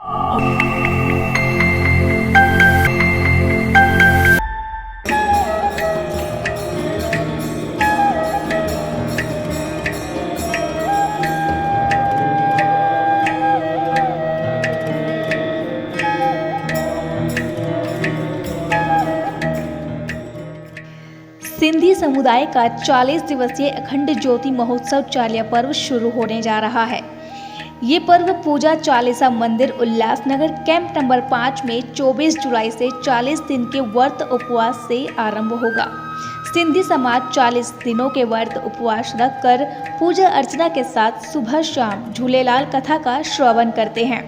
सिंधी समुदाय का 40 दिवसीय अखंड ज्योति महोत्सव चालिया पर्व शुरू होने जा रहा है। ये पर्व पूजा चालीसा मंदिर उल्लासनगर कैंप नंबर 5 में 24 जुलाई से 40 दिन के व्रत उपवास से आरंभ होगा। सिंधी समाज 40 दिनों के व्रत उपवास रखकर पूजा अर्चना के साथ सुबह शाम झूलेलाल कथा का श्रवण करते हैं।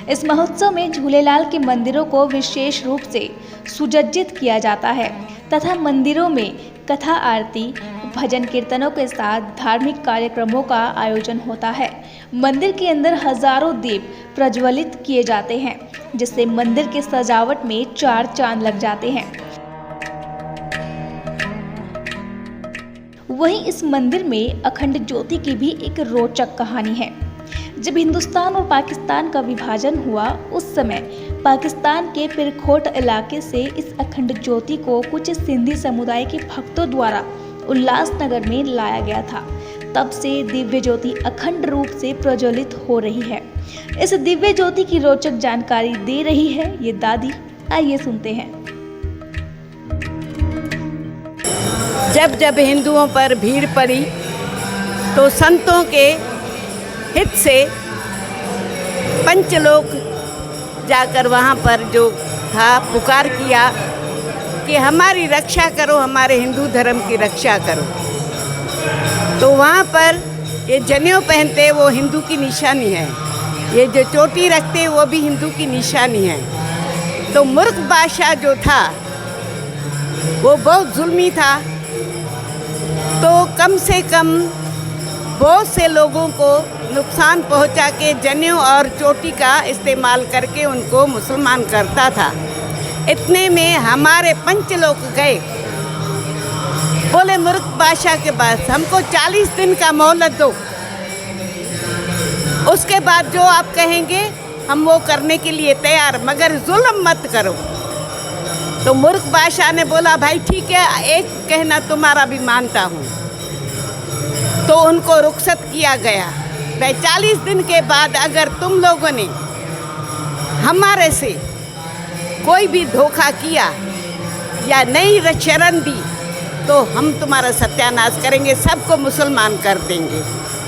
इस महोत्सव में झूलेलाल के मंदिरों को विशेष रूप से सुसज्जित किया जाता है तथा मंदिरों में कथा आरती भजन कीर्तनों के साथ धार्मिक कार्यक्रमों का आयोजन होता है। मंदिर के अंदर हजारों दीप प्रज्वलित किए जाते हैं, जिससे मंदिर के सजावट में 4 चांद लग जाते हैं। वहीं इस मंदिर में अखंड ज्योति की भी एक रोचक कहानी है। जब हिंदुस्तान और पाकिस्तान का विभाजन हुआ, उस समय पाकिस्तान के पिरखोट इलाके से इस अखंड ज्योति को कुछ सिंधी समुदाय के भक्तों द्वारा उल्लासनगर में लाया गया था। तब से दिव्य ज्योति अखंड रूप से प्रज्वलित हो रही है। इस दिव्य ज्योति की रोचक जानकारी दे रही है ये दादी। आइए सुनते हैं। जब जब हिंदुओं पर भीड़ पड़ी तो संतों के हित से पंचलोक जाकर वहाँ पर जो था पुकार किया कि हमारी रक्षा करो, हमारे हिंदू धर्म की रक्षा करो। तो वहाँ पर ये जनेऊ पहनते वो हिंदू की निशानी है, ये जो चोटी रखते वो भी हिंदू की निशानी है। तो मुर्ख बादशाह जो था वो बहुत जुल्मी था, तो कम से कम बहुत से लोगों को नुकसान पहुंचा के जनेऊ और चोटी का इस्तेमाल करके उनको मुसलमान करता था। इतने में हमारे पंचलोक गए, बोले मुर्ख बादशाह के पास हमको 40 दिन का मोहलत दो, उसके बाद जो आप कहेंगे हम वो करने के लिए तैयार, मगर जुल्म मत करो। तो मुर्ख बादशाह ने बोला भाई ठीक है, एक कहना तुम्हारा भी मानता हूँ। तो उनको रुखसत किया गया। भाई 40 दिन के बाद अगर तुम लोगों ने हमारे से कोई भी धोखा किया या नई शरण दी तो हम तुम्हारा सत्यानाश करेंगे, सबको मुसलमान कर देंगे।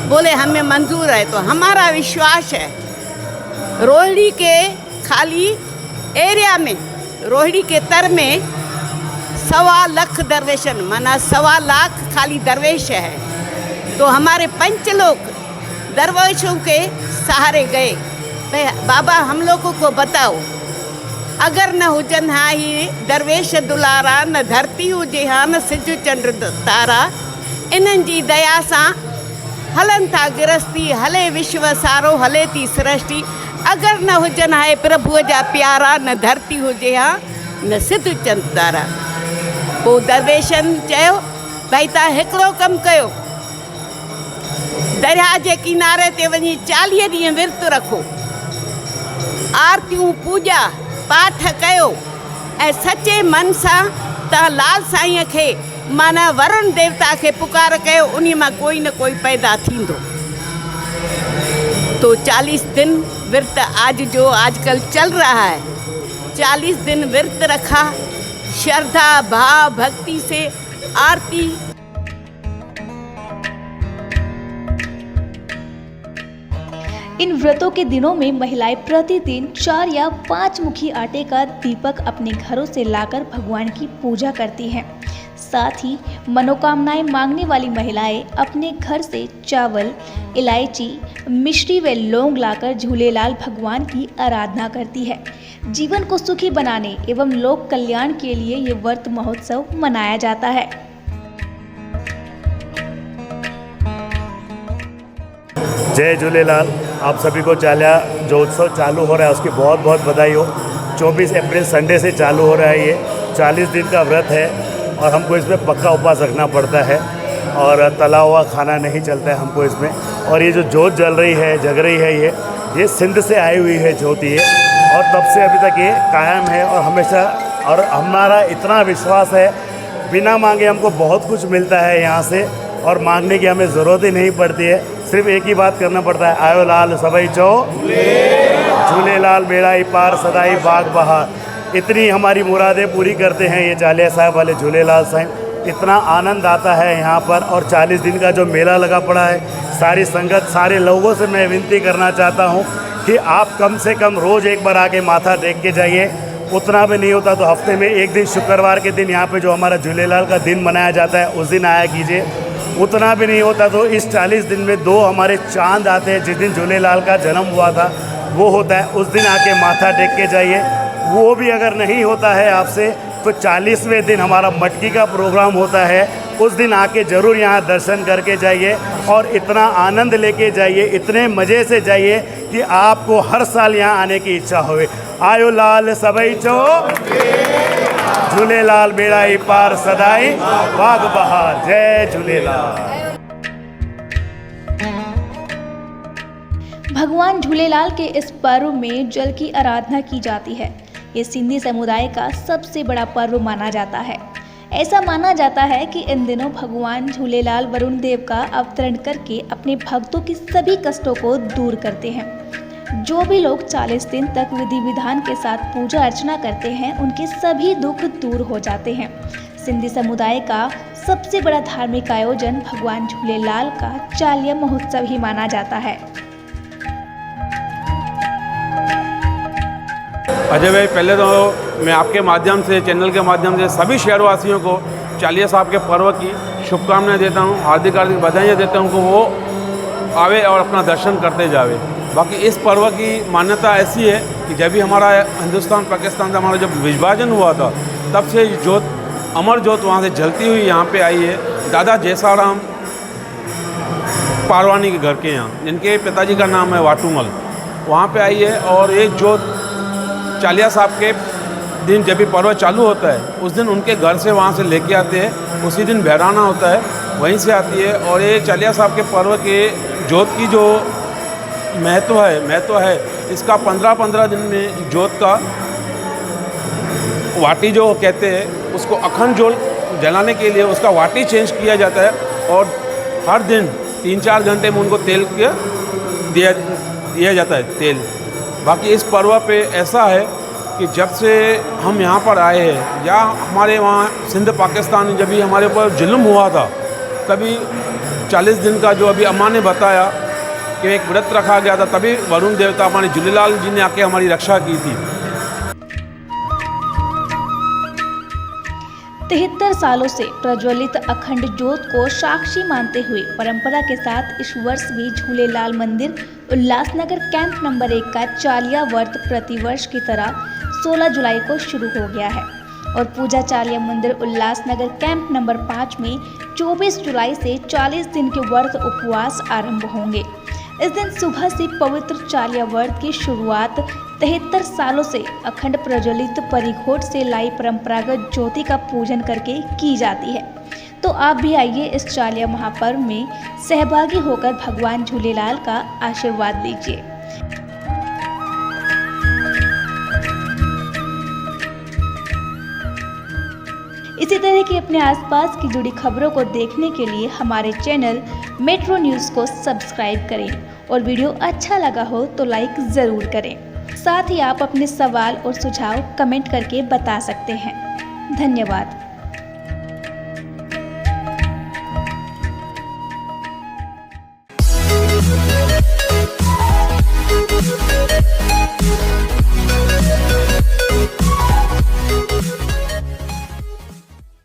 बोले हमें मंजूर है। तो हमारा विश्वास है रोहिणी के खाली एरिया में, रोहिणी के तर में 1.25 लाख दरवेशन, माना 1.25 लाख खाली दरवेश है। तो हमारे पंचलोक दरवेशों के सहारे गए। बाबा हम लोगों को बताओ, अगर न हुजन हा ही दरवेश दुलारा, न धरती हुजे हा न सिज चंड तारा, इन्हनि जी दया सां हलन था गिरस्ती, हले विश्व सारो हले थी सृष्टि। अगर न हुजन हाए प्रभुअ जा प्यारा, न धरती हुजे हा न सिज चंड तारा। पोइ दरवेशनि चयो भाई तव्हां हिकिड़ो कमु कयो, दरिया के किनारे ते वञी 40 ॾींहं विर्त रखो, आरतियूं पूजा पाठ कयो ऐं सचे मन सां तव्हां लाल साईं खे माना वरुण देवता के पुकार कयो, उन्हीं मां कोई न कोई पैदा थींदो। तो 40 दिन व्रत आज जो आजकल चल रहा है, 40 दिन व्रत रखा, श्रद्धा भाव भक्ति से आरती। इन व्रतों के दिनों में महिलाएं प्रतिदिन 4 या 5 मुखी आटे का दीपक अपने घरों से लाकर भगवान की पूजा करती हैं। साथ ही मनोकामनाएं मांगने वाली महिलाएं अपने घर से चावल, इलायची, मिश्री व लौंग लाकर झूलेलाल भगवान की आराधना करती है। जीवन को सुखी बनाने एवं लोक कल्याण के लिए ये व्रत महोत्सव मनाया जाता है। जय झूलेलाल। आप सभी को चालिया जो उत्सव चालू हो रहा है उसकी बहुत बहुत बधाई हो। 24 अप्रैल संडे से चालू हो रहा है। ये 40 दिन का व्रत है और हमको इसमें पक्का उपवास रखना पड़ता है और तला हुआ खाना नहीं चलता है हमको इसमें। और ये जो जोत जल रही है, जग रही है, ये सिंध से आई हुई है जोत ये, और तब से अभी तक ये कायम है और हमेशा। और हमारा इतना विश्वास है, बिना मांगे हमको बहुत कुछ मिलता है यहाँ से और मांगने की हमें ज़रूरत ही नहीं पड़ती है। सिर्फ एक ही बात करना पड़ता है, आयो लाल सबई चो झूलेलाल बेड़ाई पार सदाई बाग बहार। इतनी हमारी मुरादें पूरी करते हैं ये चालिया साहब वाले झूलेलाल साहब। इतना आनंद आता है यहाँ पर। और 40 दिन का जो मेला लगा पड़ा है, सारी संगत, सारे लोगों से मैं विनती करना चाहता हूँ कि आप कम से कम रोज़ एक बार आके माथा टेक के जाइए। उतना भी नहीं होता तो हफ्ते में एक दिन, शुक्रवार के दिन यहाँ पे जो हमारा झूलेलाल का दिन मनाया जाता है उस दिन आया कीजिए। उतना भी नहीं होता तो इस 40 दिन में 2 हमारे चांद आते हैं। जिस दिन झूलेलाल का जन्म हुआ था वो होता है, उस दिन आके माथा टेक के जाइए। वो भी अगर नहीं होता है आपसे तो 40वें दिन हमारा मटकी का प्रोग्राम होता है, उस दिन आके ज़रूर यहाँ दर्शन करके जाइए और इतना आनंद लेके जाइए, इतने मज़े से जाइए कि आपको हर साल यहाँ आने की इच्छा होवे। आयो लाल सबई चो झूलेलाल बेड़ाई पार सदाई बाग बहार। जय झूलेलाल। भगवान झूलेलाल के इस पर्व में जल की आराधना की जाती है। ये सिंधी समुदाय का सबसे बड़ा पर्व माना जाता है। ऐसा माना जाता है कि इन दिनों भगवान झूलेलाल वरुण देव का अवतरण करके अपने भक्तों की सभी कष्टों को दूर करते हैं। जो भी लोग 40 दिन तक विधि विधान के साथ पूजा अर्चना करते हैं, उनके सभी दुख दूर हो जाते हैं। सिंधी समुदाय का सबसे बड़ा धार्मिक आयोजन भगवान झूलेलाल का चालिया महोत्सव ही माना जाता है। अजय भाई, पहले तो मैं आपके माध्यम से, चैनल के माध्यम से सभी शहरवासियों को चालिया साहब के पर्व की शुभकामनाएं देता हूं, हार्दिक हार्दिक बधाइयाँ देता हूं कि वो आवे और अपना दर्शन करते जावे। बाकी इस पर्व की मान्यता ऐसी है कि जब भी हमारा हिंदुस्तान पाकिस्तान का हमारा जब विभाजन हुआ था, तब से जोत, अमर जोत वहाँ से जलती हुई यहाँ पे आई है। दादा जैसाराम पारवानी के घर के यहाँ, जिनके पिताजी का नाम है वाटूमल, वहाँ पे आई है। और ये जोत चालिया साहब के दिन जब भी पर्व चालू होता है, उस दिन उनके घर से वहाँ से लेके आते हैं। उसी दिन बहराना होता है, वहीं से आती है। और ये चालिया साहब के पर्व के जोत की जो महत्व है इसका 15-15 दिन में जोत का वाटी जो कहते हैं उसको अखंड जोत जलाने के लिए उसका वाटी चेंज किया जाता है। और हर दिन 3-4 घंटे में उनको तेल दिया जाता है तेल। बाकी इस पर्व पे ऐसा है कि जब से हम यहाँ पर आए हैं, या हमारे वहाँ सिंध पाकिस्तान में जब भी हमारे ऊपर जुल्म हुआ था, तभी 40 दिन का जो अभी अम्मा ने बताया कि एक व्रत रखा गया था, तभी वरुण देवता हमारे झूलेलाल जी ने आके हमारी रक्षा की थी। 73 सालों से प्रज्वलित अखंड ज्योत को साक्षी मानते हुए परंपरा के साथ इस वर्ष भी झूलेलाल मंदिर उल्लासनगर कैंप नंबर 1 का चालिया व्रत प्रतिवर्ष की तरह 16 जुलाई को शुरू हो गया है और पूजा चालिया मंदिर उल्लासनगर कैंप नंबर 5 में 24 जुलाई से 40 दिन के व्रत उपवास आरंभ होंगे। इस दिन सुबह से पवित्र चालिया व्रत की शुरुआत 73 सालों से अखंड प्रज्वलित परिघोट से लाई परंपरागत ज्योति का पूजन करके की जाती है। तो आप भी आइए इस चालिया महापर्व में सहभागी होकर भगवान झूलेलाल का आशीर्वाद लीजिए। इसी तरह की अपने आसपास की जुड़ी खबरों को देखने के लिए हमारे चैनल मेट्रो न्यूज़ को सब्सक्राइब करें और वीडियो अच्छा लगा हो तो लाइक ज़रूर करें। साथ ही आप अपने सवाल और सुझाव कमेंट करके बता सकते हैं। धन्यवाद।